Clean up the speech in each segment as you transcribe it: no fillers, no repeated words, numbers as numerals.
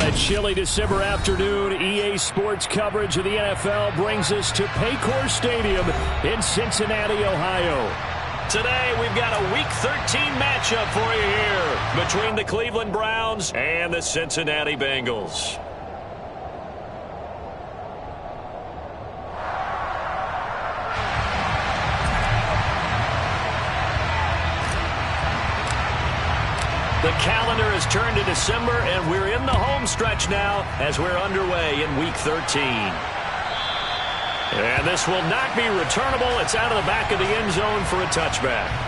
A chilly December afternoon, EA Sports coverage of the NFL brings us to Paycor Stadium in Cincinnati, Ohio. Today, we've got a Week 13 matchup for you here between the Cleveland Browns and the Cincinnati Bengals. The calendar has turned to December, and we're in the home stretch now as we're underway in Week 13. And this will not be returnable. It's out of the back of the end zone for a touchback.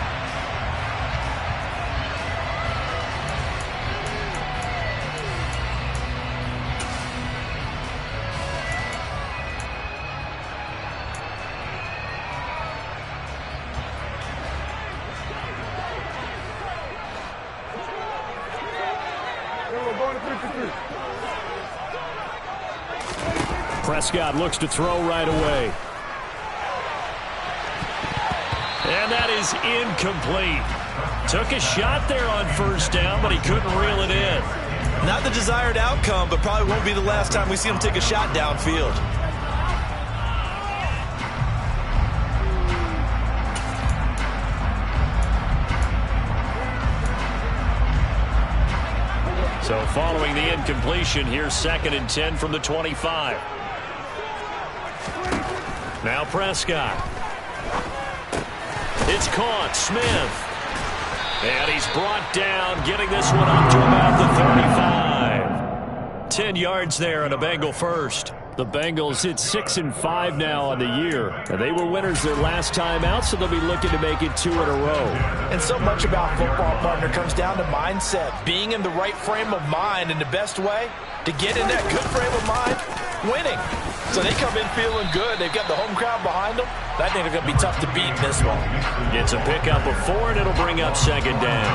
Prescott looks to throw right away. And that is incomplete. Took a shot there on first down, but he couldn't reel it in. Not the desired outcome, but probably won't be the last time we see him take a shot downfield. So following the incompletion, here's 2nd and 10 from the 25. Now Prescott. It's caught. Smith. And he's brought down, getting this one up to about the 35. 10 yards there and a Bengal first. The Bengals hit 6-5 now on the year. And they were winners their last time out, so they'll be looking to make it 2 in a row. And so much about football, partner, comes down to mindset. Being in the right frame of mind, and the best way to get in that good frame of mind, winning. So they come in feeling good. They've got the home crowd behind them. I think they're going to be tough to beat in this one. Gets a pickup of 4, and it'll bring up 2nd down.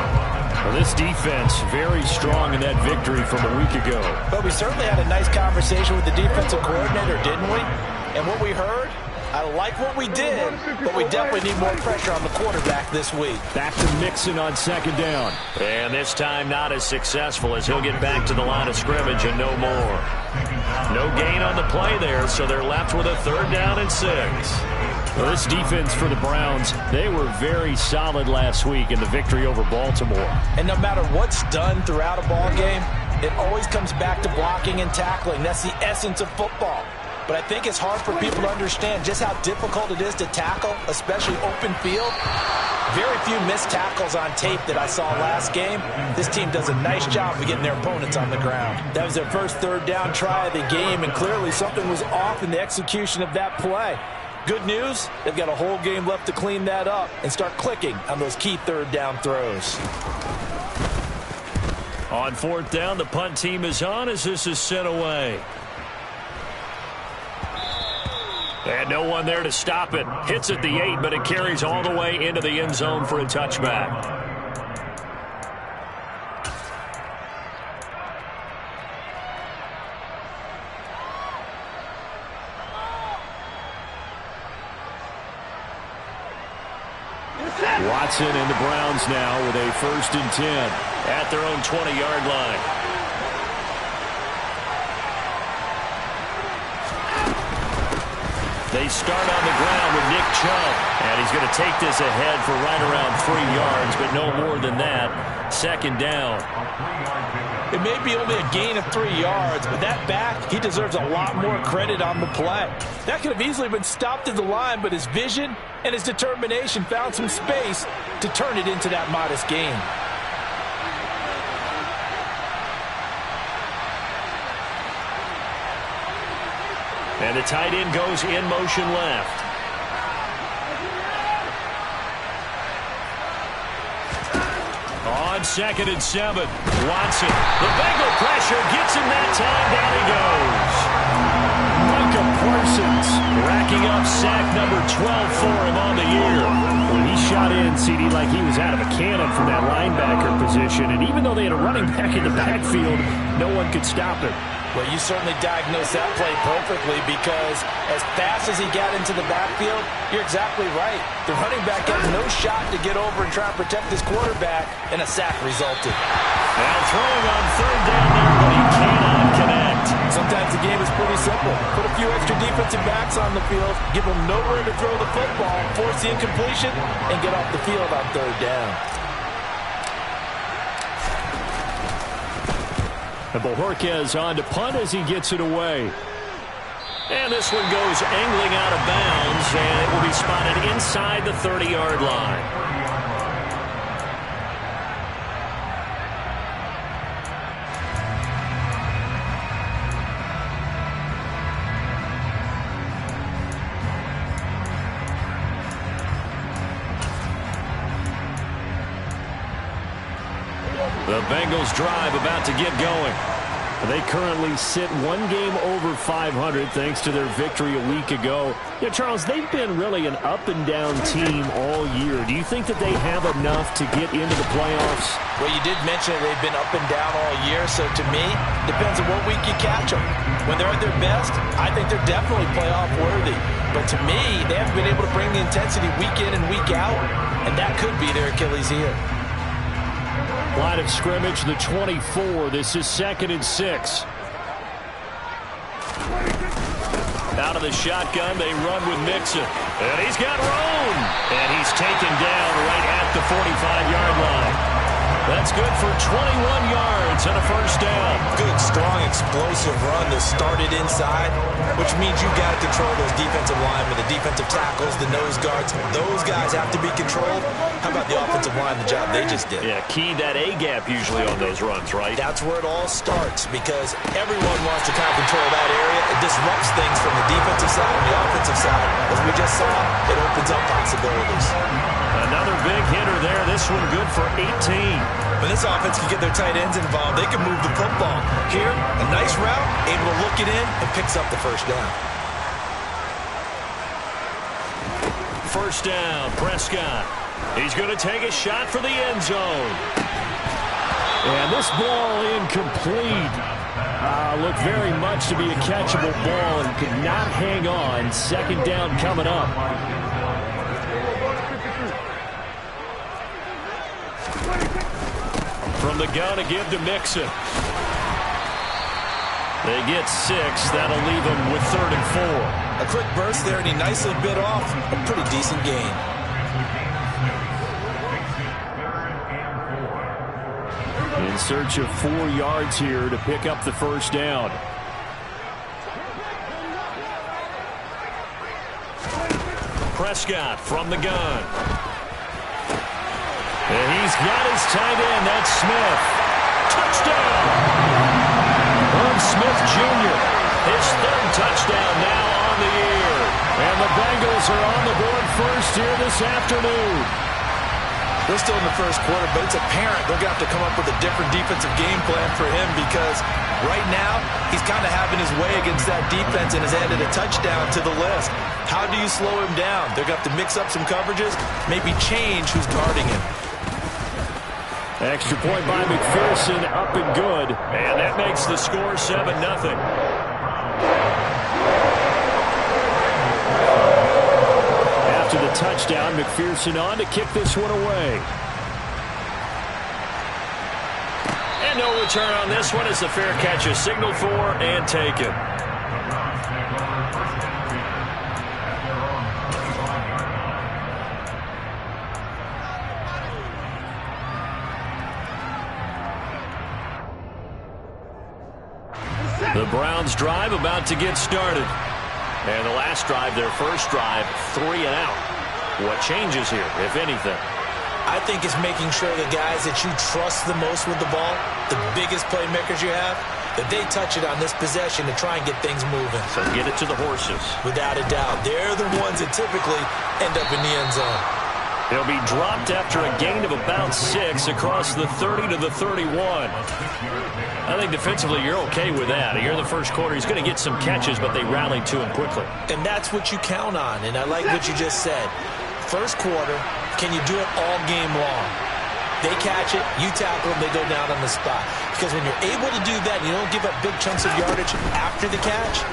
Well, this defense very strong in that victory from a week ago. But we certainly had a nice conversation with the defensive coordinator, didn't we? And what we heard, I like what we did, but we definitely need more pressure on the quarterback this week. Back to Mixon on 2nd down. And this time not as successful as he'll get back to the line of scrimmage and no more. No gain on the play there, so they're left with a 3rd down and 6. Well, this defense for the Browns, they were very solid last week in the victory over Baltimore. And no matter what's done throughout a ball game, it always comes back to blocking and tackling. That's the essence of football. But I think it's hard for people to understand just how difficult it is to tackle, especially open field. Very few missed tackles on tape that I saw last game. This team does a nice job of getting their opponents on the ground. That was their first 3rd down try of the game, and clearly something was off in the execution of that play. Good news, they've got a whole game left to clean that up and start clicking on those key 3rd down throws. On 4th down, the punt team is on as this is sent away. And no one there to stop it. Hits at the 8, but it carries all the way into the end zone for a touchback. Watson and the Browns now with a 1st and 10 at their own 20-yard line. They start on the ground with Nick Chubb. And he's going to take this ahead for right around 3 yards, but no more than that. 2nd down. It may be only a gain of 3 yards, but that back, he deserves a lot more credit on the play. That could have easily been stopped at the line, but his vision and his determination found some space to turn it into that modest gain. And the tight end goes in motion left. On 2nd and 7, Watson. The Bengal pressure gets him that time. Down he goes. Micah Parsons racking up sack number 12 for him on the year. When he shot in, CD, like he was out of a cannon from that linebacker position. And even though they had a running back in the backfield, no one could stop it. Well, you certainly diagnosed that play perfectly because as fast as he got into the backfield, you're exactly right. The running back had no shot to get over and try and protect his quarterback, and a sack resulted. Now throwing on third down there, but he cannot connect. Sometimes the game is pretty simple. Put a few extra defensive backs on the field, give them nowhere to throw the football, force the incompletion, and get off the field on third down. And Bojorquez on to punt as he gets it away. And this one goes angling out of bounds, and it will be spotted inside the 30-yard line. The Bengals drive about to get going. They currently sit one game over 500 thanks to their victory a week ago. Yeah, Charles, they've been really an up-and-down team all year. Do you think that they have enough to get into the playoffs? Well, you did mention they've been up and down all year, so to me, depends on what week you catch them. When they're at their best, I think they're definitely playoff worthy. But to me, they haven't been able to bring the intensity week in and week out, and that could be their Achilles heel. Line of scrimmage, the 24. This is 2nd and 6. Out of the shotgun, they run with Mixon. And he's got Roan. And he's taken down right at the 45-yard line. That's good for 21 yards and a first down. Good, strong, explosive run that started inside, which means you've got to control those defensive linemen, the defensive tackles, the nose guards. Those guys have to be controlled. How about the offensive line, the job they just did? Yeah, key that A-gap usually on those runs, right? That's where it all starts because everyone wants to kind of control that area. It disrupts things from the defensive side and the offensive side. As we just saw, it opens up possibilities. Another big hitter there. This one good for 18. When this offense can get their tight ends involved, they can move the football. Here, a nice route, able to look it in, and picks up the first down. First down, Prescott. He's going to take a shot for the end zone. And this ball incomplete. Looked very much to be a catchable ball and could not hang on. Second down coming up. From the gun to give to Mixon. They get 6. That'll leave them with 3rd and 4. A quick burst there, and he nicely bit off a pretty decent gain. In search of 4 yards here to pick up the first down. Prescott from the gun. And he's got his tight end. That's Smith. Touchdown! Herb Smith Jr. His 3rd touchdown now on the year. And the Bengals are on the board first here this afternoon. We're still in the first quarter, but it's apparent they're going to have to come up with a different defensive game plan for him because right now he's kind of having his way against that defense and has added a touchdown to the list. How do you slow him down? They're going to have to mix up some coverages, maybe change who's guarding him. Extra point by McPherson, up and good. And that makes the score 7-0. After the touchdown, McPherson on to kick this one away. And no return on this one as the fair catch is signaled for and taken. The Browns drive about to get started. And the last drive, their first drive, 3 and out. What changes here, if anything? I think it's making sure the guys that you trust the most with the ball, the biggest playmakers you have, that they touch it on this possession to try and get things moving. So get it to the horses. Without a doubt. They're the ones that typically end up in the end zone. He'll be dropped after a gain of about 6 across the 30 to the 31. I think defensively you're okay with that. Here in the first quarter, he's going to get some catches, but they rallied to him quickly. And that's what you count on, and I like what you just said. First quarter, can you do it all game long? They catch it, you tackle them, they go down on the spot. Because when you're able to do that and you don't give up big chunks of yardage after the catch,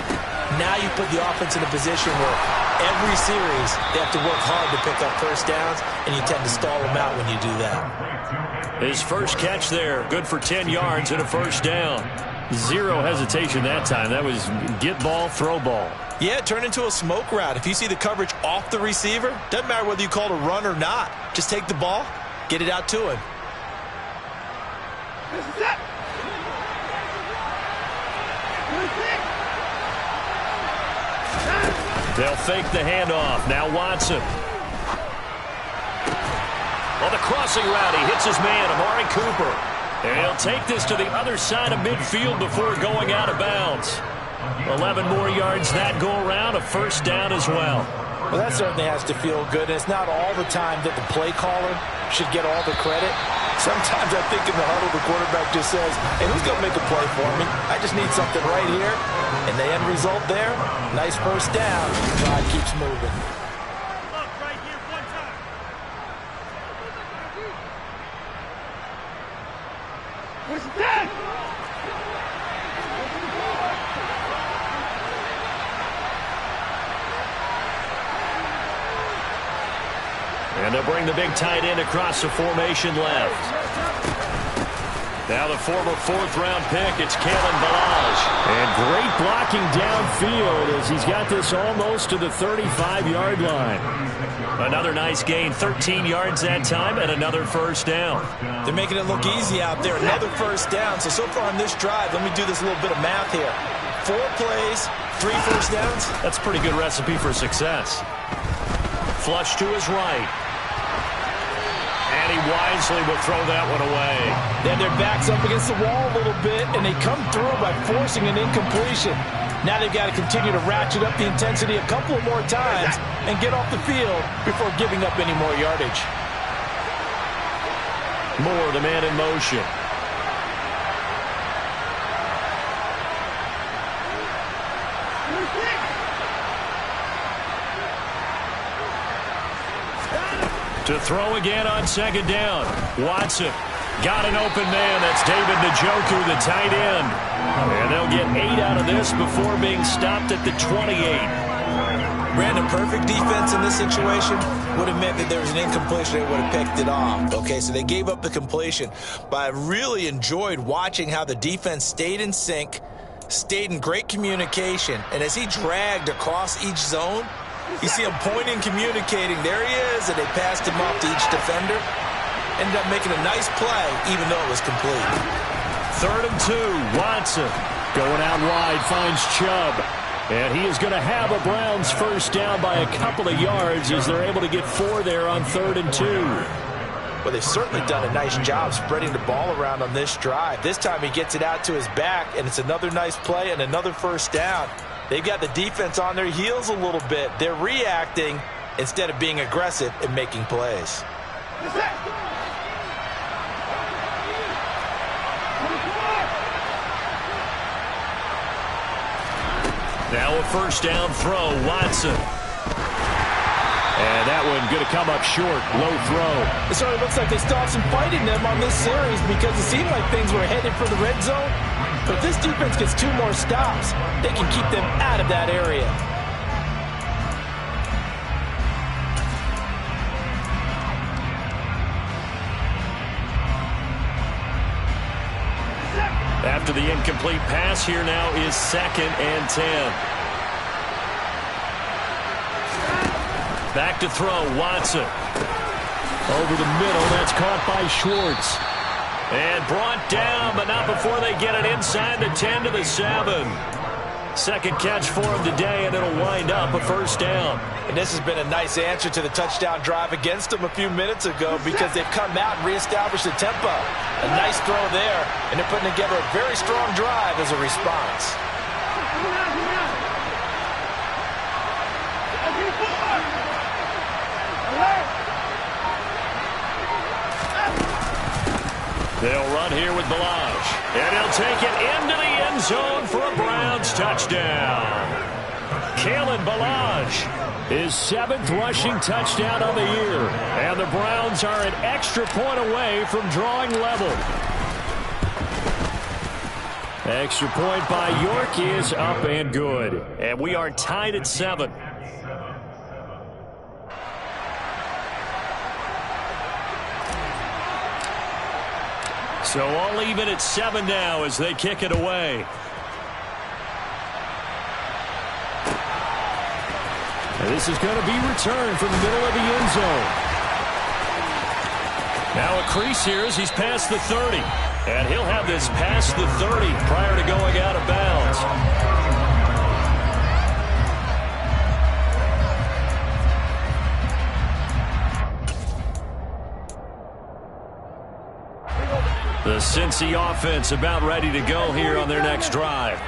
Now you put the offense in a position where every series they have to work hard to pick up first downs, and you tend to stall them out when you do that. His first catch there, good for 10 yards and a first down. Zero hesitation that time. That was get ball, throw ball. Yeah, it turned into a smoke route. If you see the coverage off the receiver, doesn't matter whether you call it a run or not. Just take the ball, get it out to him. They'll fake the handoff. Now Watson. On the crossing route, he hits his man, Amari Cooper. And he'll take this to the other side of midfield before going out of bounds. 11 more yards that go around, a first down as well. Well, that certainly has to feel good. And it's not all the time that the play caller should get all the credit. Sometimes I think in the huddle, the quarterback just says, hey, who's going to make a play for me? I just need something right here. And the end result there, nice first down. Drive keeps moving. What's that? And they'll bring the big tight end across the formation left. Now the former fourth-round pick, it's Kalen Ballage. And great blocking downfield as he's got this almost to the 35-yard line. Another nice gain, 13 yards that time, and another first down. They're making it look easy out there. Another first down. So far on this drive, let me do this little bit of math here. 4 plays, 3 first downs. That's a pretty good recipe for success. Flush to his right. And he wisely will throw that one away. Then their back's up against the wall a little bit, and they come through by forcing an incompletion. Now they've got to continue to ratchet up the intensity a couple more times and get off the field before giving up any more yardage. Moore, the man in motion. To throw again on second down. Watson got an open man. That's David Njoku, the tight end. And they'll get 8 out of this before being stopped at the 28. Brandon, perfect defense in this situation would have meant that there was an incompletion. They would have picked it off. Okay, so they gave up the completion. But I really enjoyed watching how the defense stayed in sync, stayed in great communication. And as he dragged across each zone, you see him pointing, communicating. There he is, and they passed him off to each defender. Ended up making a nice play, even though it was complete. 3rd and 2. Watson going out wide, finds Chubb. And he is going to have a Browns first down by a couple of yards as they're able to get 4 there on 3rd and 2. Well, they've certainly done a nice job spreading the ball around on this drive. This time he gets it out to his back, and it's another nice play and another first down. They've got the defense on their heels a little bit. They're reacting instead of being aggressive and making plays. Now a first down throw, Watson. And that one going to come up short, low throw. It certainly looks like they still have some fight in them on this series because it seemed like things were headed for the red zone. But if this defense gets 2 more stops, they can keep them out of that area. After the incomplete pass, here now is 2nd and 10. Back to throw, Watson. Over the middle, that's caught by Schwartz. And brought down, but not before they get it inside the 10 to the 7. Second catch for him today, and it'll wind up a first down. And this has been a nice answer to the touchdown drive against them a few minutes ago because they've come out and reestablished the tempo. A nice throw there, and they're putting together a very strong drive as a response. They'll run here with Ballage. And he'll take it into the end zone for a Browns touchdown. Kalen Ballage, his 7th rushing touchdown of the year. And the Browns are an extra point away from drawing level. Extra point by York is up and good. And we are tied at 7. So all even at 7 now as they kick it away. And this is going to be returned from the middle of the end zone. Now a crease here as he's past the 30. And he'll have this past the 30 prior to going out of bounds. The Cincy offense about ready to go here on their next drive.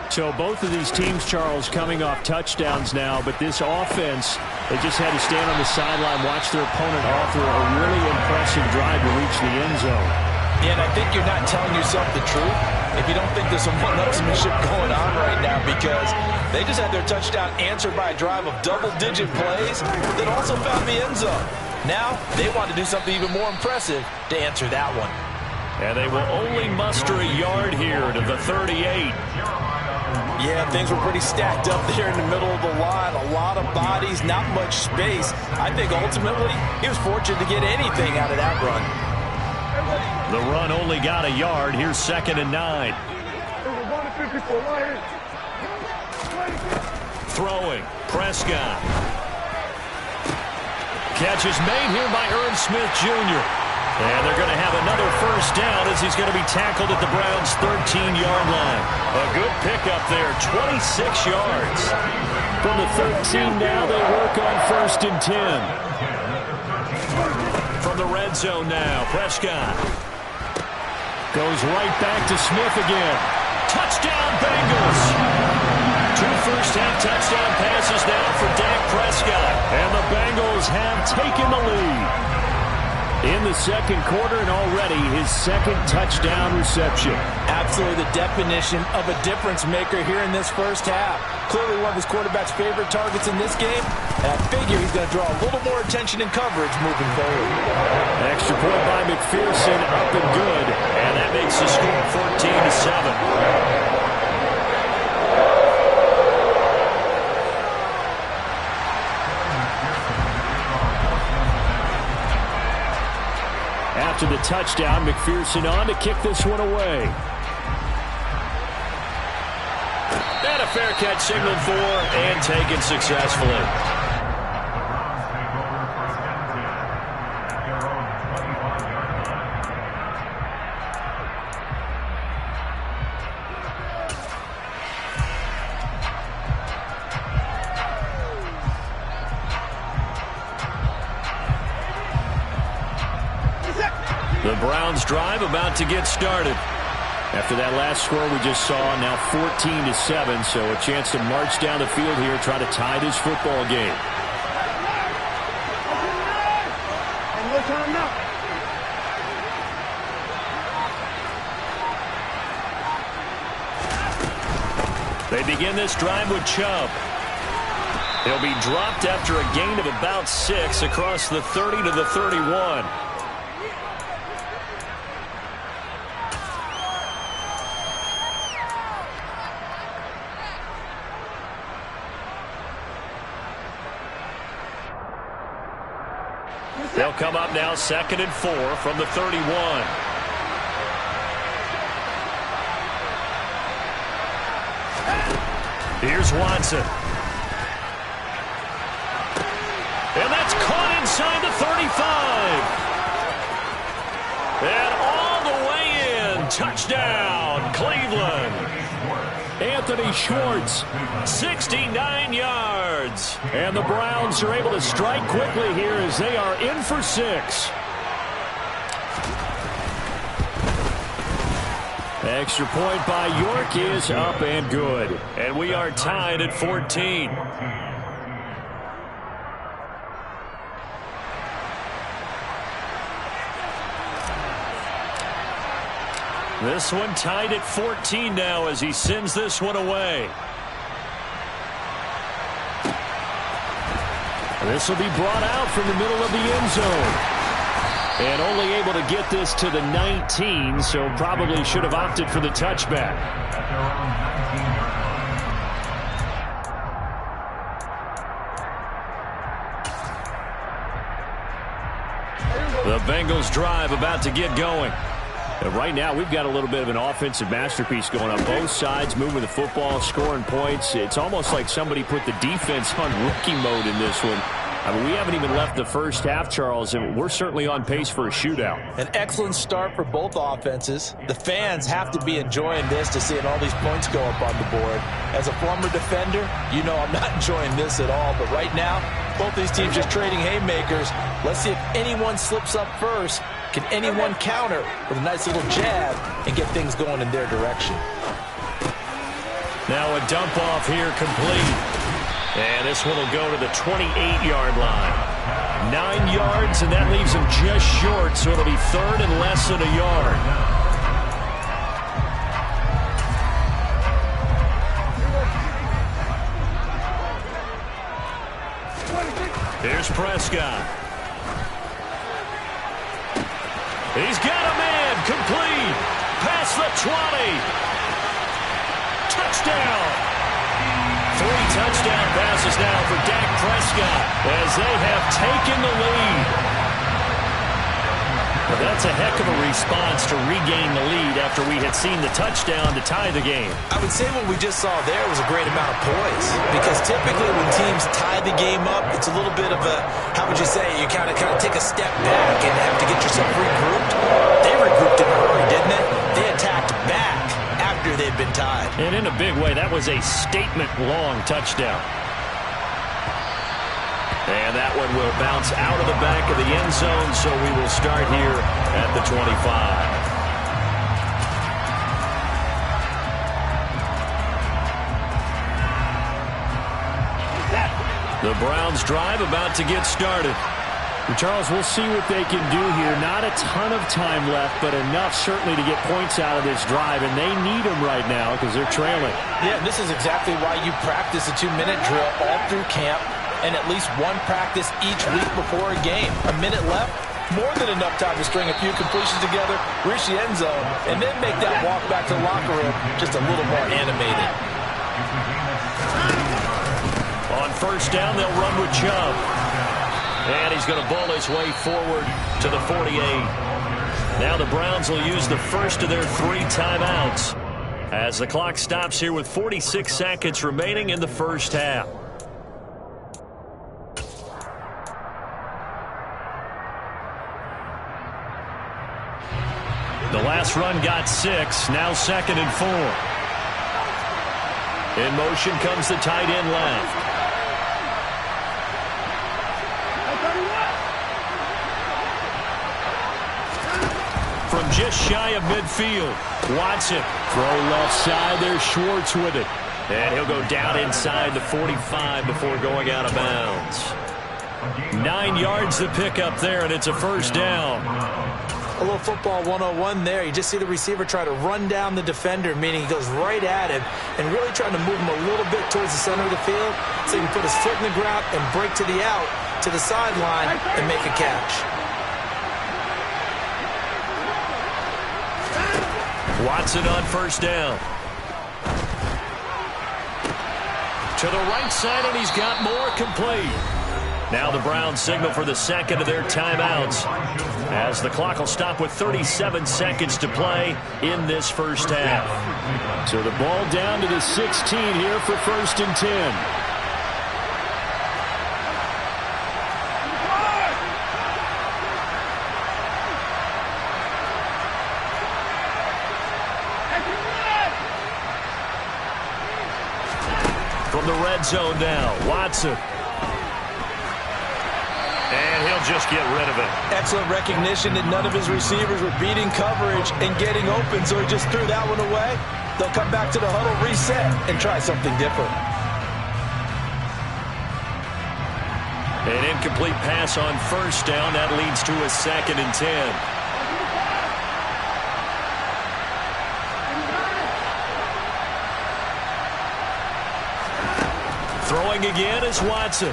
So both of these teams, Charles, coming off touchdowns now, but this offense, they just had to stand on the sideline, watch their opponent author a really impressive drive to reach the end zone. Yeah, and I think you're not telling yourself the truth if you don't think there's some one-upsmanship going on right now, because they just had their touchdown answered by a drive of double-digit plays that also found the end zone. Now they want to do something even more impressive to answer that one. And they will only muster a yard here to the 38. Yeah, things were pretty stacked up there in the middle of the line. A lot of bodies, not much space. I think ultimately he was fortunate to get anything out of that run. The run only got a yard. Here's 2nd and 9. Throwing. Prescott. Catch is made here by Irv Smith Jr. And they're going to have another first down as he's going to be tackled at the Browns' 13-yard line. A good pickup there, 26 yards. From the 13 now, they work on 1st and 10. From the red zone now, Prescott. Goes right back to Smith again. Touchdown, Bengals. 2 first-half touchdown passes now for Dak Prescott. And the Bengals have taken the lead in the second quarter, and already his 2nd touchdown reception. Absolutely the definition of a difference maker here in this first half. Clearly one of his quarterback's favorite targets in this game, and I figure he's going to draw a little more attention and coverage moving forward. Extra point by McPherson, up and good, and that makes the score 14-7. After the touchdown, McPherson on to kick this one away. And a fair catch signaled for and taken successfully. The Browns drive about to get started. After that last score we just saw, now 14-7, so a chance to march down the field here, try to tie this football game. They begin this drive with Chubb. He'll be dropped after a gain of about 6 across the 30 to the 31. They'll come up now 2nd and 4 from the 31. Here's Watson. And that's caught inside the 35. And all the way in. Touchdown, Cleveland. Anthony Schwartz, 69 yards. And the Browns are able to strike quickly here as they are in for 6. Extra point by York is up and good. And we are tied at 14. This one tied at 14 now as he sends this one away. This will be brought out from the middle of the end zone. And only able to get this to the 19, so probably should have opted for the touchback. The Bengals drive about to get going. And right now, we've got a little bit of an offensive masterpiece going on. Both sides moving the football, scoring points. It's almost like somebody put the defense on rookie mode in this one. I mean, we haven't even left the first half, Charles, and we're certainly on pace for a shootout. An excellent start for both offenses. The fans have to be enjoying this to seeing all these points go up on the board. As a former defender, you know I'm not enjoying this at all. But right now, both these teams just trading haymakers. Let's see if anyone slips up first. Can anyone counter with a nice little jab and get things going in their direction? Now a dump off here complete. And this one will go to the 28-yard line. 9 yards, and that leaves him just short, so it'll be third and less than a yard. Here's Prescott. He's got a man, complete. Past the 20. Touchdown. 3 touchdown passes now for Dak Prescott as they have taken the lead. Well, that's a heck of a response to regain the lead after we had seen the touchdown to tie the game. I would say what we just saw there was a great amount of poise, because typically when teams tie the game up, it's a little bit of a, how would you say, you kind of take a step back and have to get yourself regrouped. They regrouped in a hurry, didn't they? They attacked back after they'd been tied. And in a big way, that was a statement-long touchdown. And that one will bounce out of the back of the end zone, so we will start here at the 25. The Browns drive about to get started. Charles, we'll see what they can do here. Not a ton of time left, but enough certainly to get points out of this drive, and they need them right now because they're trailing. Yeah, this is exactly why you practice a 2-minute drill all through camp and at least one practice each week before a game. A minute left, more than enough time to string a few completions together, reach the end zone, and then make that walk back to the locker room just a little more animated. On first down, they'll run with Chubb. And he's going to bowl his way forward to the 48. Now the Browns will use the first of their 3 timeouts as the clock stops here with 46 seconds remaining in the first half. The last run got 6, now 2nd and 4. In motion comes the tight end left. From just shy of midfield, Watson. Throw left side, there's Schwartz with it. And he'll go down inside the 45 before going out of bounds. 9 yards to pick up there, and it's a first down. A little football 101 there. You just see the receiver try to run down the defender, meaning he goes right at him and really trying to move him a little bit towards the center of the field so he can put his foot in the ground and break to the out, to the sideline, and make a catch. Watson on first down. To the right side, and he's got more, complete. Now the Browns signal for the second of their timeouts as the clock will stop with 37 seconds to play in this first half. So the ball down to the 16 here for 1st and 10. From the red zone now, Watson. And he'll just get rid of it. Excellent recognition that none of his receivers were beating coverage and getting open, so he just threw that one away. They'll come back to the huddle, reset, and try something different. An incomplete pass on first down. That leads to a 2nd and 10. Throwing again is Watson.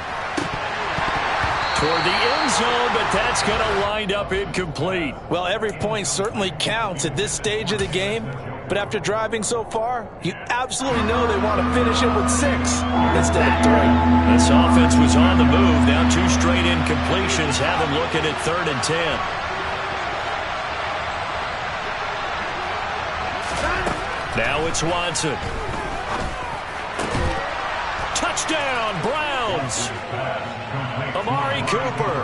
20 toward the end zone, but that's going to wind up incomplete. Well, every point certainly counts at this stage of the game. But after driving so far, you absolutely know they want to finish it with 6 instead of 3. This offense was on the move. Now 2 straight incompletions have them looking at 3rd and 10. Now it's Watson. Touchdown, Browns. Amari Cooper,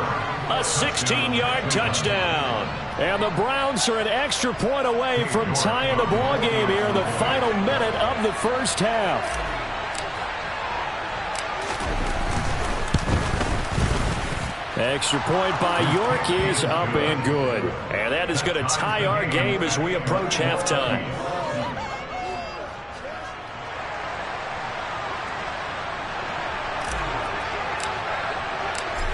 a 16-yard touchdown. And the Browns are an extra point away from tying the ball game here in the final minute of the first half. Extra point by York is up and good. And that is going to tie our game as we approach halftime.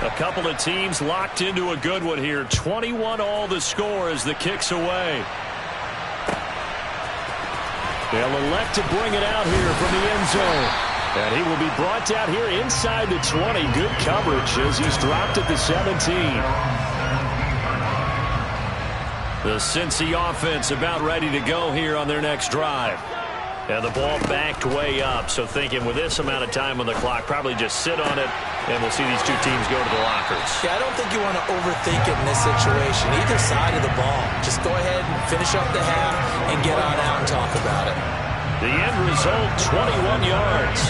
A couple of teams locked into a good one here. 21-all the score as the kick's away. They'll elect to bring it out here from the end zone. And he will be brought down here inside the 20. Good coverage as he's dropped at the 17. The Cincy offense about ready to go here on their next drive. And the ball backed way up, so thinking with this amount of time on the clock, probably just sit on it, and we'll see these two teams go to the lockers. Yeah, I don't think you want to overthink it in this situation. Either side of the ball. Just go ahead and finish up the half and get on out and talk about it. The end result, 21 yards.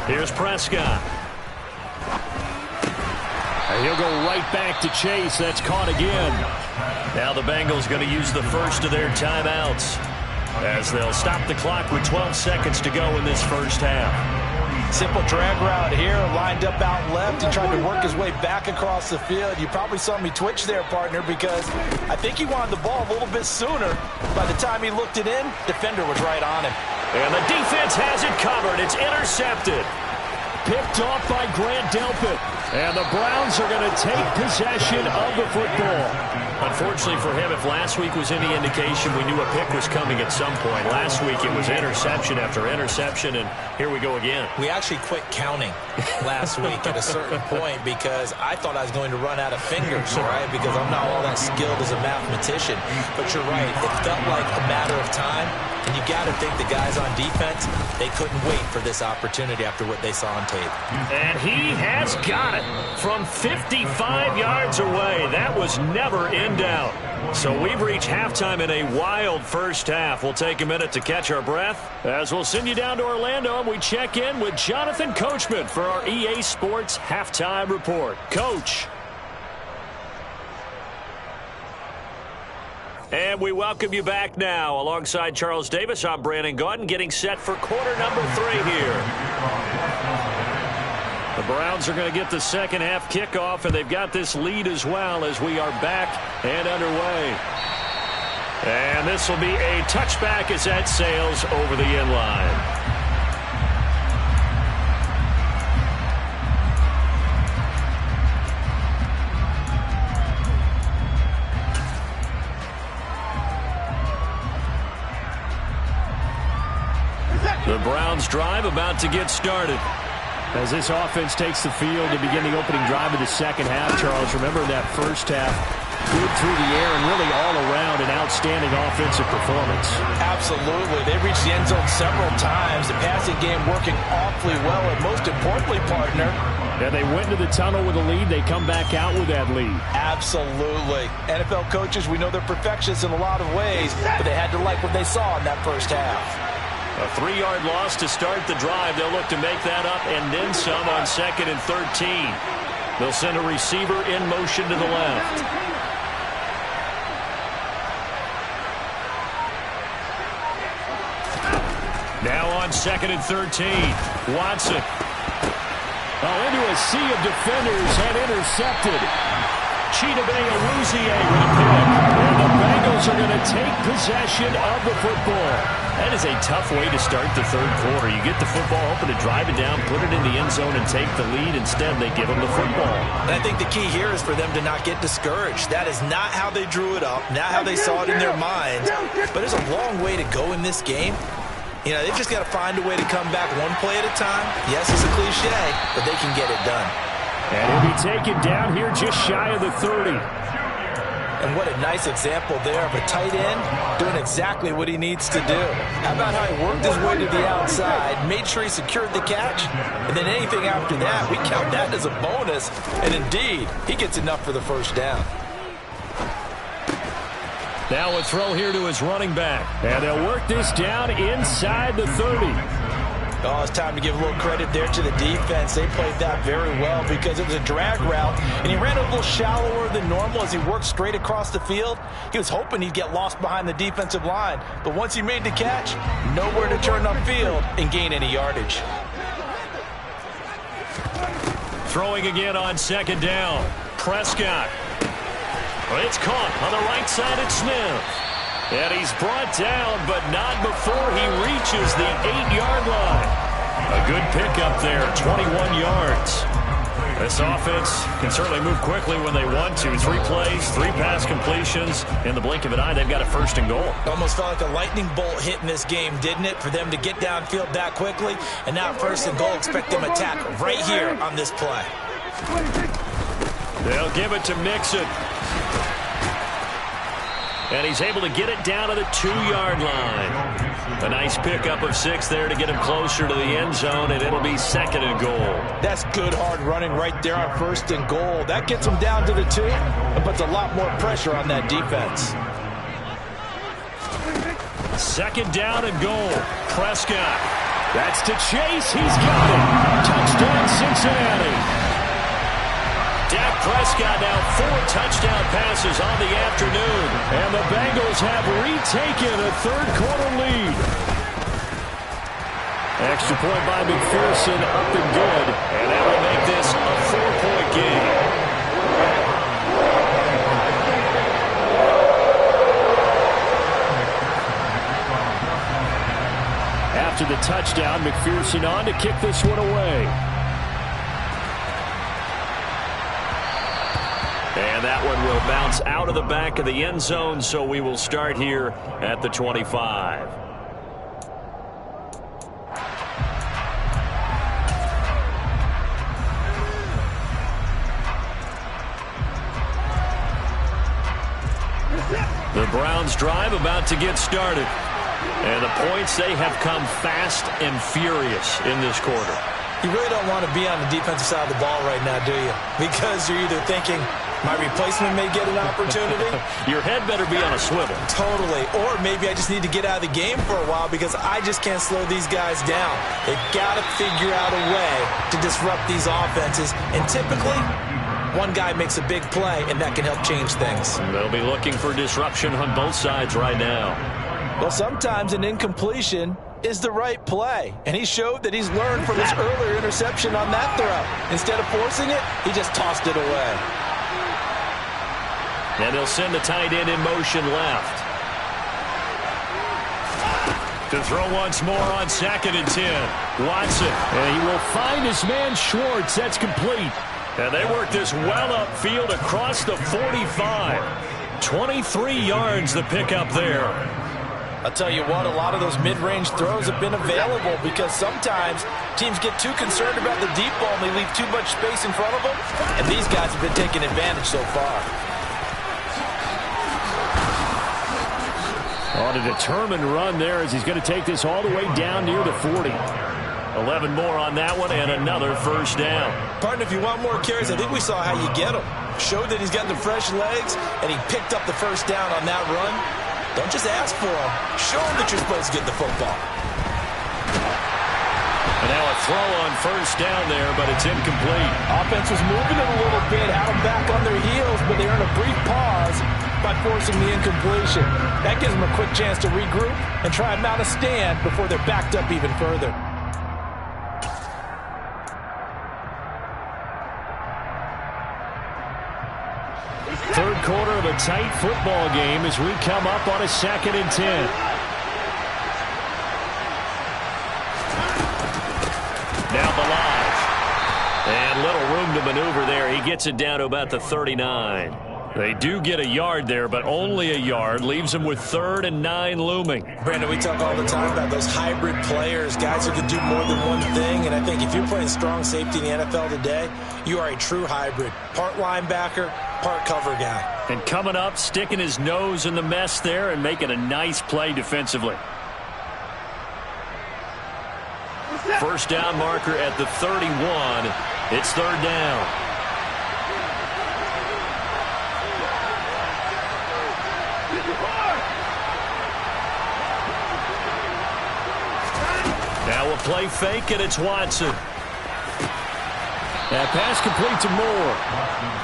Here's Prescott. And he'll go right back to Chase. That's caught again. Now the Bengals going to use the first of their timeouts as they'll stop the clock with 12 seconds to go in this first half. Simple drag route here, lined up out left. He tried to work his way back across the field. You probably saw me twitch there, partner, because I think he wanted the ball a little bit sooner. By the time he looked it in, defender was right on him. And the defense has it covered. It's intercepted. Picked off by Grant Delpit. And the Browns are going to take possession of the football. Unfortunately for him, if last week was any indication, we knew a pick was coming at some point. Last week it was interception after interception, and here we go again. We actually quit counting last week at a certain point because I thought I was going to run out of fingers, right? Because I'm not all that skilled as a mathematician. But you're right. It felt like a matter of time. And you got to think the guys on defense, they couldn't wait for this opportunity after what they saw on tape. And he has got it from 55 yards away. That was never in doubt. So we've reached halftime in a wild first half. We'll take a minute to catch our breath as we'll send you down to Orlando and we check in with Jonathan Coachman for our EA Sports Halftime Report. Coach. And we welcome you back now. Alongside Charles Davis, I'm Brandon Gaudin, getting set for quarter number 3 here. The Browns are going to get the second half kickoff, and they've got this lead as well as we are back and underway. And this will be a touchback as that sails over the end line. The Browns drive about to get started. As this offense takes the field to begin the opening drive of the second half, Charles, remember that first half, good through the air and really all around an outstanding offensive performance. Absolutely. They reached the end zone several times. The passing game working awfully well, and most importantly, partner, yeah, they went into the tunnel with a lead. They come back out with that lead. Absolutely. NFL coaches, we know they're perfectionists in a lot of ways, but they had to like what they saw in that first half. A 3-yard loss to start the drive. They'll look to make that up and then some on 2nd and 13. They'll send a receiver in motion to the left. Now on 2nd and 13. Watson. Into a sea of defenders and intercepted. Chidobe Awuzie with a pick. And the Bengals are going to take possession of the football. That is a tough way to start the third quarter. You get the football, hoping to drive it down, put it in the end zone, and take the lead. Instead, they give them the football. And I think the key here is for them to not get discouraged. That is not how they drew it up, not how they saw it in their minds. But there's a long way to go in this game. You know, they've just got to find a way to come back one play at a time. Yes, it's a cliche, but they can get it done. And he'll be taken down here just shy of the 30. And what a nice example there of a tight end doing exactly what he needs to do. How about how he worked his way to the outside, made sure he secured the catch, and then anything after that, we count that as a bonus. And indeed, he gets enough for the first down. Now a throw here to his running back. And they'll work this down inside the 30. Oh, it's time to give a little credit there to the defense. They played that very well because it was a drag route, and he ran a little shallower than normal as he worked straight across the field. He was hoping he'd get lost behind the defensive line, but once he made the catch, nowhere to turn upfield and gain any yardage. Throwing again on second down. Prescott. It's caught on the right side at Smith. And he's brought down, but not before he reaches the 8-yard line. A good pickup there, 21 yards. This offense can certainly move quickly when they want to. 3 plays, 3 pass completions. In the blink of an eye, they've got a first and goal. Almost felt like a lightning bolt hit in this game, didn't it? For them to get downfield that quickly. And now first and goal, expect them to attack right here on this play. They'll give it to Mixon. And he's able to get it down to the 2-yard line. A nice pickup of 6 there to get him closer to the end zone, and it'll be second and goal. That's good hard running right there on first and goal. That gets him down to the 2 and puts a lot more pressure on that defense. Second down and goal. Prescott. That's to Chase. He's got it. Touchdown, Cincinnati. Dak Prescott now 4 touchdown passes on the afternoon. And the Bengals have retaken a third-quarter lead. Extra point by McPherson, up and good. And that will make this a 4-point game. After the touchdown, McPherson on to kick this one away. And that one will bounce out of the back of the end zone, so we will start here at the 25. The Browns drive about to get started. And the points, they have come fast and furious in this quarter. You really don't want to be on the defensive side of the ball right now, do you? Because you're either thinking, my replacement may get an opportunity. Your head better be on a swivel. Totally. Or maybe I just need to get out of the game for a while because I just can't slow these guys down. They've got to figure out a way to disrupt these offenses. And typically, one guy makes a big play, and that can help change things. They'll be looking for disruption on both sides right now. Well, sometimes an incompletion is the right play. And he showed that he's learned from his earlier interception on that throw. Instead of forcing it, he just tossed it away. And they'll send the tight end in motion left. To throw once more on 2nd and 10. Watson. And he will find his man Schwartz. That's complete. And they work this well upfield across the 45. 23 yards the pickup there. I'll tell you what, a lot of those mid-range throws have been available because sometimes teams get too concerned about the deep ball and they leave too much space in front of them. And these guys have been taking advantage so far. On a determined run there as he's going to take this all the way down near the 40. 11 more on that one and another first down. Partner, if you want more carries, I think we saw how you get them. Showed that he's got the fresh legs, and he picked up the first down on that run. Don't just ask for him. Show him that you're supposed to get the football. And now a throw on first down there, but it's incomplete. Offense was moving it a little bit, had them back on their heels, but they earned a brief pause by forcing the incompletion. That gives them a quick chance to regroup and try and mount a stand before they're backed up even further. Third quarter of a tight football game as we come up on a 2nd and 10. Now Balaj. And little room to maneuver there. He gets it down to about the 39. They do get a yard there, but only a yard. Leaves them with 3rd and 9 looming. Brandon, we talk all the time about those hybrid players, guys who can do more than one thing. And I think if you're playing strong safety in the NFL today, you are a true hybrid. Part linebacker, part cover guy. And coming up, sticking his nose in the mess there and making a nice play defensively. First down marker at the 31. It's 3rd down. Now a play fake, and it's Watson. That pass complete to Moore.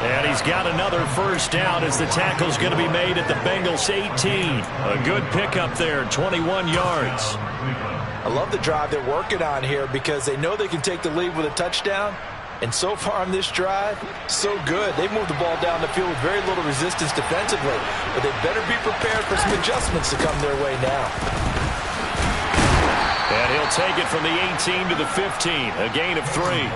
And he's got another first down as the tackle's going to be made at the Bengals 18. A good pickup there, 21 yards. I love the drive they're working on here because they know they can take the lead with a touchdown. And so far on this drive, so good. They've moved the ball down the field with very little resistance defensively. But they better be prepared for some adjustments to come their way now. And he'll take it from the 18 to the 15, a gain of 3.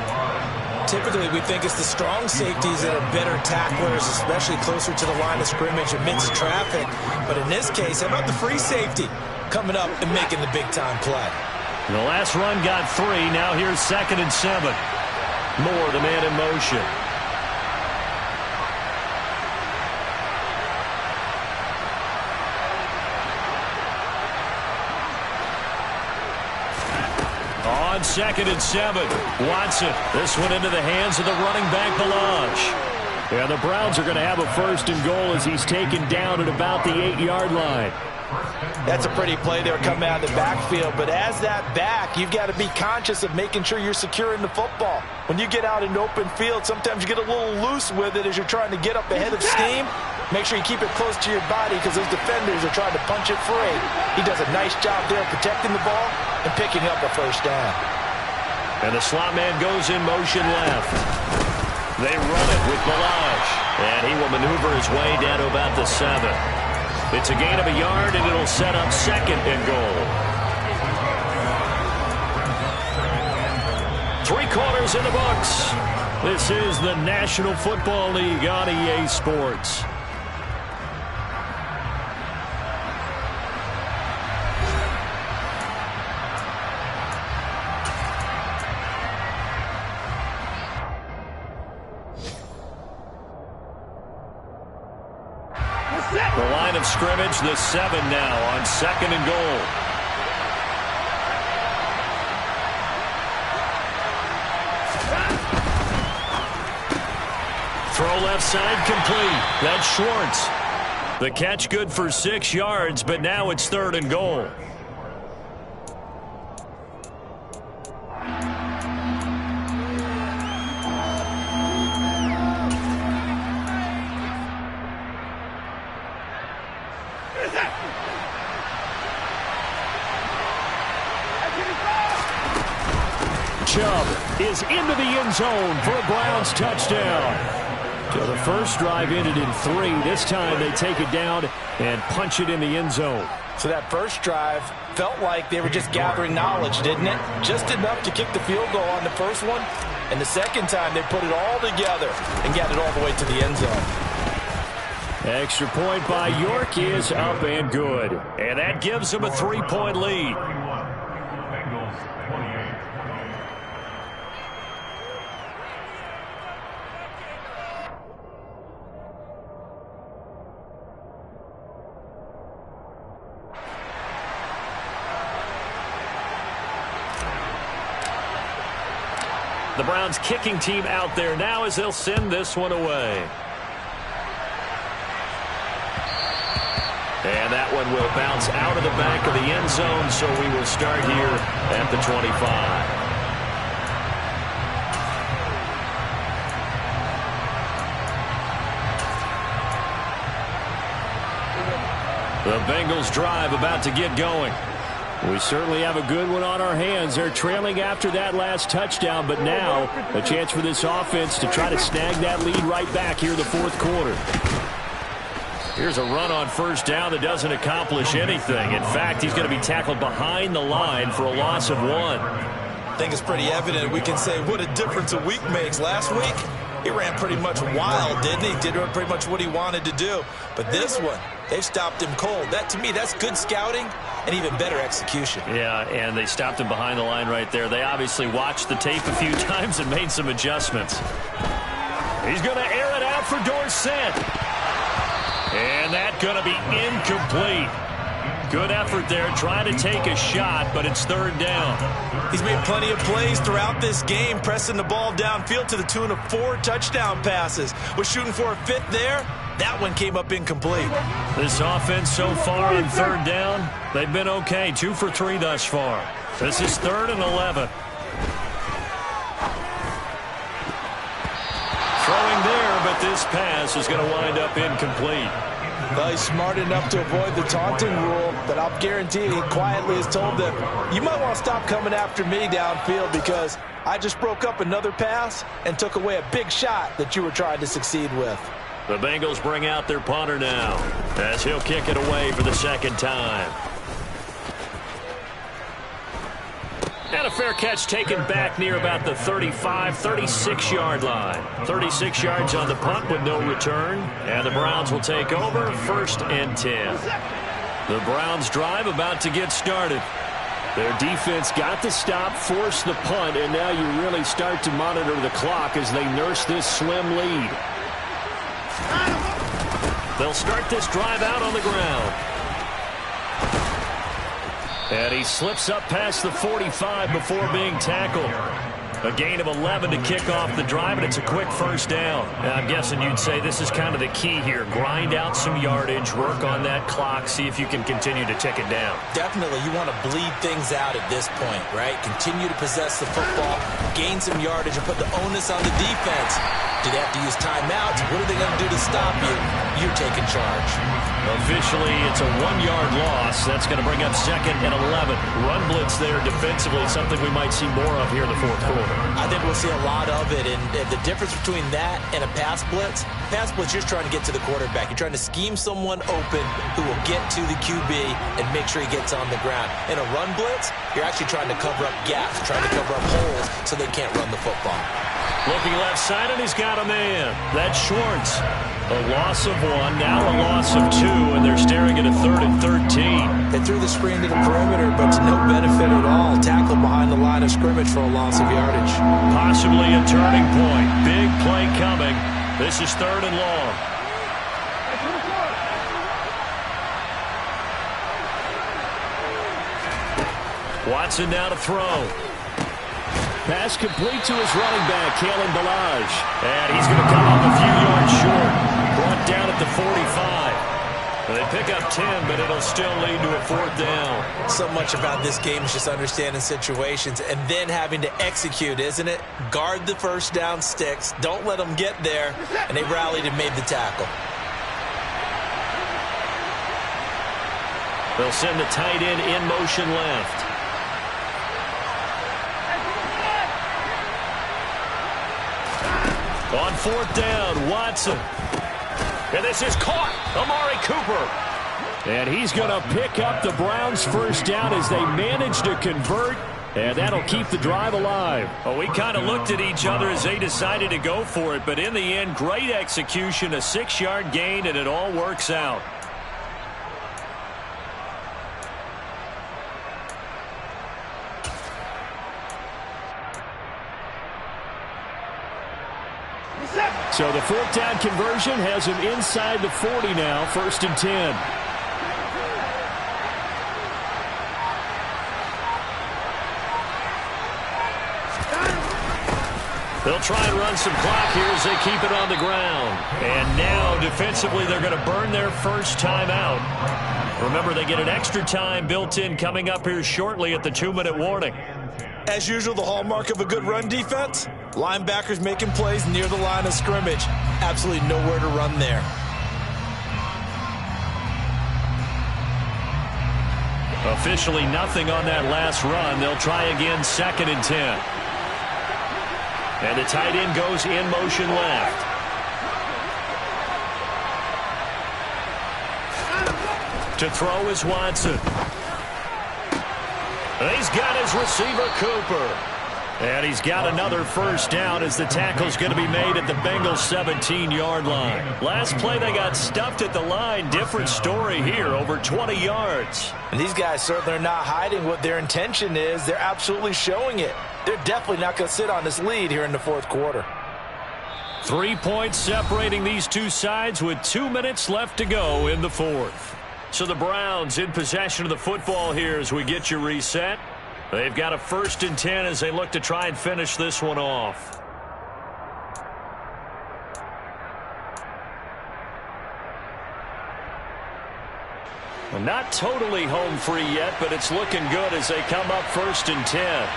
Typically, we think it's the strong safeties that are better tacklers, especially closer to the line of scrimmage amidst traffic. But in this case, how about the free safety coming up and making the big-time play? The last run got 3. Now here's 2nd and 7. Moore, the man in motion. On 2nd and 7, Watson. This one into the hands of the running back, Balaj. Yeah, the Browns are going to have a 1st and goal as he's taken down at about the 8-yard line. That's a pretty play there coming out of the backfield. But as that back, you've got to be conscious of making sure you're securing the football. When you get out in open field, sometimes you get a little loose with it as you're trying to get up ahead of steam. Make sure you keep it close to your body because those defenders are trying to punch it free. He does a nice job there protecting the ball and picking up a first down. And the slot man goes in motion left. They run it with Balaj. And he will maneuver his way down to about the 7. It's a gain of a yard, and it'll set up 2nd and goal. 3 quarters in the books. This is the National Football League on EA Sports. The line of scrimmage, the 7 now on 2nd and goal. Throw left side complete. That's Schwartz. The catch good for 6 yards, but now it's 3rd and goal. Chubb is into the end zone for a Browns touchdown. So the first drive ended in 3. This time they take it down and punch it in the end zone. So that first drive felt like they were just gathering knowledge, didn't it? Just enough to kick the field goal on the first one. And the second time they put it all together and got it all the way to the end zone. Extra point by York is up and good. And that gives them a 3-point lead. The Browns kicking team out there now as they'll send this one away. And that one will bounce out of the back of the end zone, so we will start here at the 25. The Bengals drive about to get going. We certainly have a good one on our hands. They're trailing after that last touchdown, but now a chance for this offense to try to snag that lead right back here in the 4th quarter. Here's a run on first down that doesn't accomplish anything. In fact, he's going to be tackled behind the line for a loss of 1. I think it's pretty evident. We can say what a difference a week makes. Last week, He ran pretty much wild, didn't he? Did pretty much what he wanted to do. But this one, they've stopped him cold. That, to me, that's good scouting and even better execution. Yeah, and they stopped him behind the line right there. They obviously watched the tape a few times and made some adjustments. He's going to air it out for Dorsett. And that's going to be incomplete. Good effort there, trying to take a shot, but it's third down. He's made plenty of plays throughout this game, pressing the ball downfield to the tune of 4 touchdown passes. Was shooting for a 5th there. That one came up incomplete. This offense so far on third down, they've been okay. 2 for 3 thus far. This is 3rd and 11. Throwing there, but this pass is going to wind up incomplete. Well, he's smart enough to avoid the taunting rule, but I'll guarantee he quietly has told them, you might want to stop coming after me downfield because I just broke up another pass and took away a big shot that you were trying to succeed with. The Bengals bring out their punter now as he'll kick it away for the second time. And a fair catch taken back near about the 35, 36-yard line. 36 yards on the punt with no return. And the Browns will take over, 1st and 10. The Browns drive about to get started. Their defense got the stop, forced the punt, and now you really start to monitor the clock as they nurse this slim lead. They'll start this drive out on the ground. And he slips up past the 45 before being tackled. A gain of 11 to kick off the drive, and it's a quick first down. And I'm guessing you'd say this is kind of the key here. Grind out some yardage, work on that clock, see if you can continue to tick it down. Definitely, you want to bleed things out at this point, right? Continue to possess the football, gain some yardage, and put the onus on the defense. Do they have to use timeouts? What are they going to do to stop you? You're taking charge. Officially, it's a 1-yard loss. That's going to bring up 2nd and 11. Run blitz there defensively, something we might see more of here in the 4th quarter. I think we'll see a lot of it, and the difference between that and a pass blitz, you're just trying to get to the quarterback. You're trying to scheme someone open who will get to the QB and make sure he gets on the ground. In a run blitz, you're actually trying to cover up gaps, trying to cover up holes so they can't run the football. Looking left side, and he's got a man. That's Schwartz. A loss of 1, now a loss of 2, and they're staring at a 3rd and 13. They threw the screen to the perimeter, but to no benefit at all. Tackle behind the line of scrimmage for a loss of yardage. Possibly a turning point. Big play coming. This is 3rd and long. Watson now to throw. Pass complete to his running back, Kalen Ballage. And he's going to come up a few yards short. Brought down at the 45. They pick up 10, but it'll still lead to a 4th down. So much about this game is just understanding situations and then having to execute, isn't it? Guard the first down sticks. Don't let them get there. And they rallied and made the tackle. They'll send the tight end in motion left. On 4th down, Watson. And this is caught. Amari Cooper. And he's going to pick up the Browns' first down as they manage to convert. And that'll keep the drive alive. Well, we kind of looked at each other as they decided to go for it. But in the end, great execution, a 6-yard gain, and it all works out. So the 4th down conversion has him inside the 40 now, 1st and 10. They'll try and run some clock here as they keep it on the ground. And now, defensively, they're going to burn their first time out. Remember, they get an extra time built in coming up here shortly at the 2-minute warning. As usual, the hallmark of a good run defense, linebackers making plays near the line of scrimmage. Absolutely nowhere to run there. Officially nothing on that last run. They'll try again, 2nd and 10. And the tight end goes in motion left. To throw is Watson. And he's got his receiver, Cooper. And he's got another first down as the tackle's going to be made at the Bengals 17-yard line. Last play they got stuffed at the line. Different story here, over 20 yards. And these guys certainly are not hiding what their intention is. They're absolutely showing it. They're definitely not going to sit on this lead here in the fourth quarter. 3 points separating these two sides with 2 minutes left to go in the fourth. So the Browns in possession of the football here as we get you reset. They've got a 1st and 10 as they look to try and finish this one off. Well, not totally home free yet, but it's looking good as they come up 1st and 10.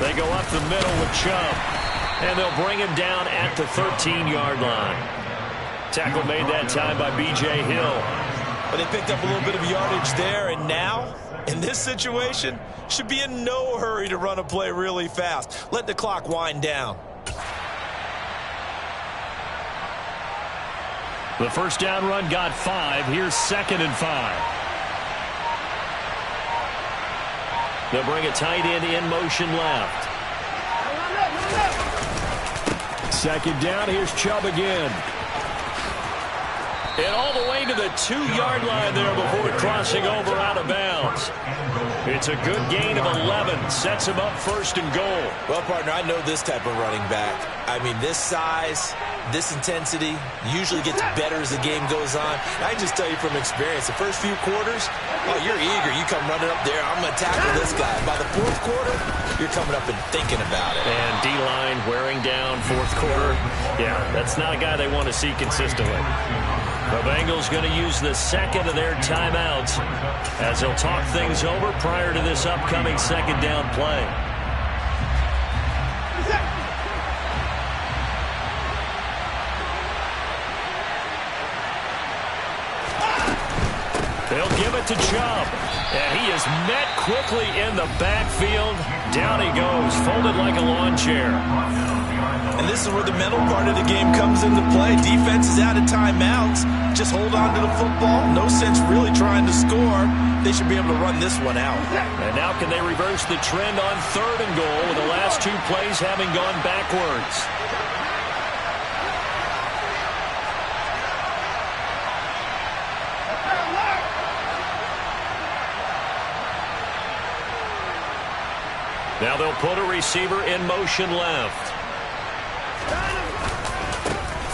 They go up the middle with Chubb, and they'll bring him down at the 13-yard line. Tackle made that time by B.J. Hill. But they picked up a little bit of yardage there, and now, in this situation, should be in no hurry to run a play really fast. Let the clock wind down. The first down run got 5. Here's 2nd and 5. They'll bring a tight end in motion left. 2nd down. Here's Chubb again. And all the way to the 2-yard line there before crossing over out of bounds. It's a good gain of 11. Sets him up 1st and goal. Well, partner, I know this type of running back. I mean, this size, this intensity usually gets better as the game goes on. I can just tell you from experience, the first few quarters, oh, you're eager. You come running up there, I'm going to tackle this guy. By the fourth quarter, you're coming up and thinking about it. And D-line wearing down fourth quarter. Yeah, that's not a guy they want to see consistently. The Bengals going to use the second of their timeouts as they'll talk things over prior to this upcoming 2nd down play. They'll give it to Chubb. And he is met quickly in the backfield. Down he goes, folded like a lawn chair. And this is where the mental part of the game comes into play. Defense is out of timeouts. Just hold on to the football. No sense really trying to score. They should be able to run this one out. And now can they reverse the trend on 3rd and goal with the last 2 plays having gone backwards? Now they'll put a receiver in motion left.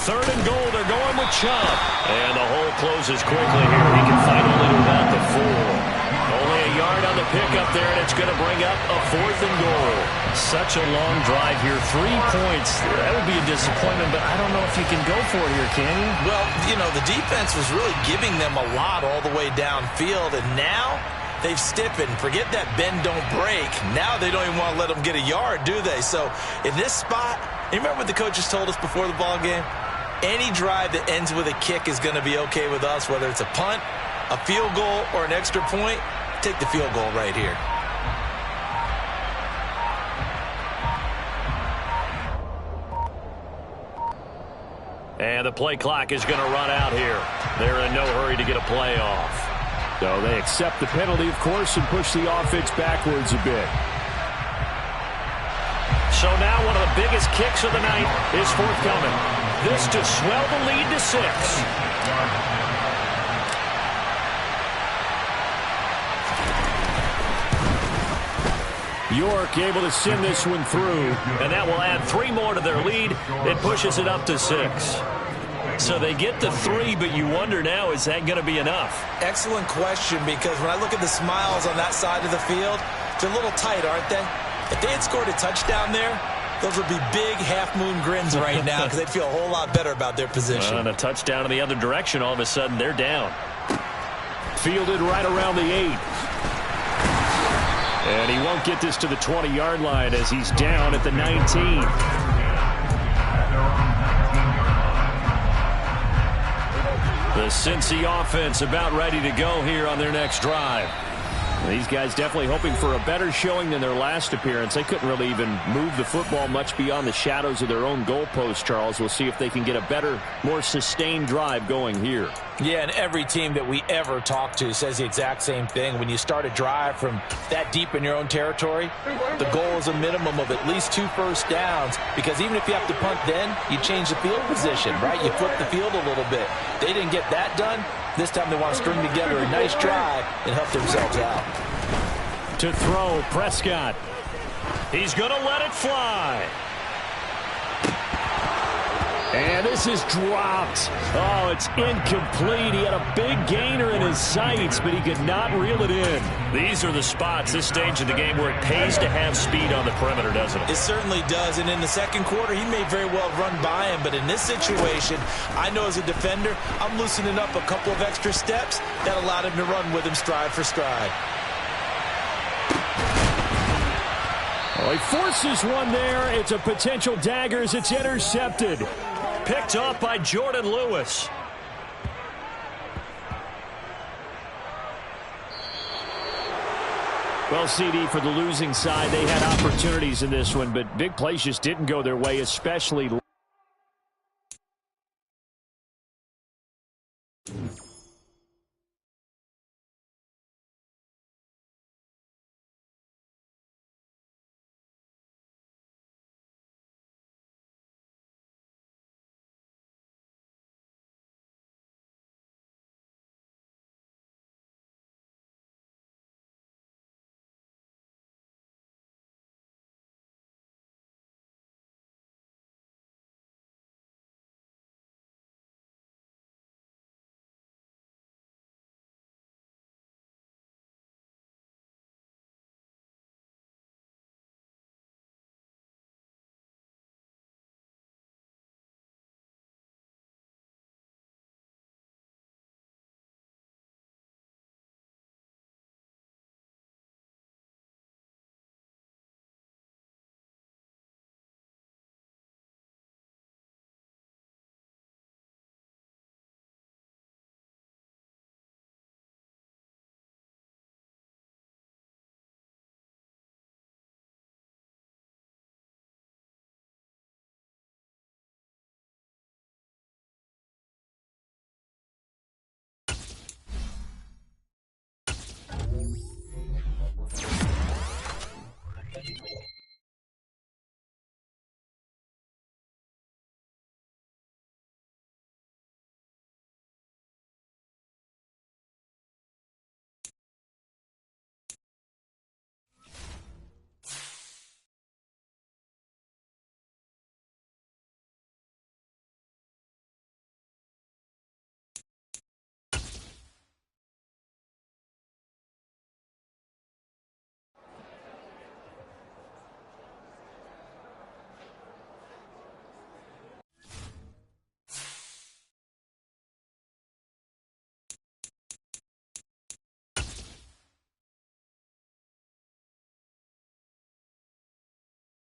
3rd and goal, they're going with Chubb. And the hole closes quickly here. He can fight only to about the 4. Only a yard on the pickup there, and it's going to bring up a 4th and goal. Such a long drive here. 3 points. That would be a disappointment, but I don't know if you can go for it here, can you? Well, you know, the defense was really giving them a lot all the way downfield, and now they've stiffened. Forget that bend, don't break. Now they don't even want to let them get a yard, do they? So in this spot, you remember what the coaches told us before the ball game? Any drive that ends with a kick is going to be okay with us, whether it's a punt, a field goal, or an extra point. Take the field goal right here. And the play clock is going to run out here. They're in no hurry to get a play off. So they accept the penalty, of course, and push the offense backwards a bit. So now one of the biggest kicks of the night is forthcoming. This to swell the lead to 6. York able to send this one through. And that will add 3 more to their lead. It pushes it up to 6. So they get to 3, but you wonder now, is that going to be enough? Excellent question, because when I look at the smiles on that side of the field, they're a little tight, aren't they? If they had scored a touchdown there, those would be big half-moon grins right now because they'd feel a whole lot better about their position. And a touchdown in the other direction, all of a sudden they're down. Fielded right around the 8. And he won't get this to the 20-yard line as he's down at the 19. The Cincy offense about ready to go here on their next drive. These guys definitely hoping for a better showing than their last appearance. They couldn't really even move the football much beyond the shadows of their own goalpost, Charles. We'll see if they can get a better, more sustained drive going here. Yeah, and every team that we ever talk to says the exact same thing. When you start a drive from that deep in your own territory, the goal is a minimum of at least 2 first downs, because even if you have to punt then, you change the field position, right? You flip the field a little bit. They didn't get that done. This time they want to string together a nice drive and help themselves out. To throw, Prescott. He's going to let it fly. And this is dropped. Oh, it's incomplete. He had a big gainer in his sights, but he could not reel it in. These are the spots, this stage of the game, where it pays to have speed on the perimeter, doesn't it? It certainly does, and in the second quarter, he may very well run by him, but in this situation, I know as a defender, I'm loosening up a couple of extra steps that allowed him to run with him stride for stride. Oh, he forces one there. It's a potential dagger as it's intercepted. Picked off by Jordan Lewis. Well, CD, for the losing side, they had opportunities in this one, but big plays just didn't go their way, especially